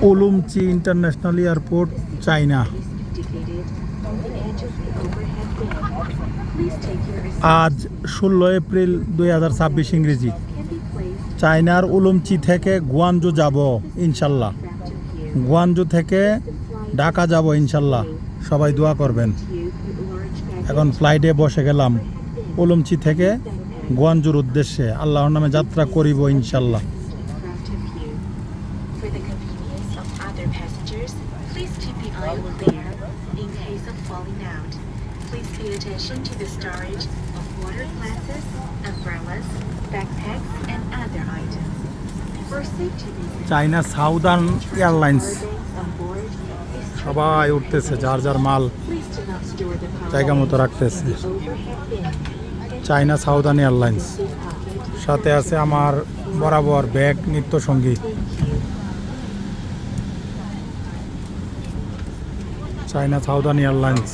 উলুমচি international airport, China. আজ 16 April 2026 ইংরেজি। চায়নার উলুমচি থেকে গুয়ানজু যাব ইনশাল্লাহ। গুয়ানজু থেকে ঢাকা যাব ইনশাল্লাহ। সবাই দোয়া করবেন। এখন ফ্লাইটে বসে গেলাম উলুমচি থেকে গুয়ানজুর উদ্দেশ্যে। আল্লাহর নামে যাত্রা করিব ইনশাল্লাহ। চায়না সাউদার্ন এয়ারলাইন্স, সবাই উঠতেছে, যার যার মাল জায়গা মতো রাখতেছে। চায়না সাউদার্ন এয়ারলাইন্স, সাথে আছে আমার বরাবর ব্যাগ, নিত্য সঙ্গী। China southern airlines.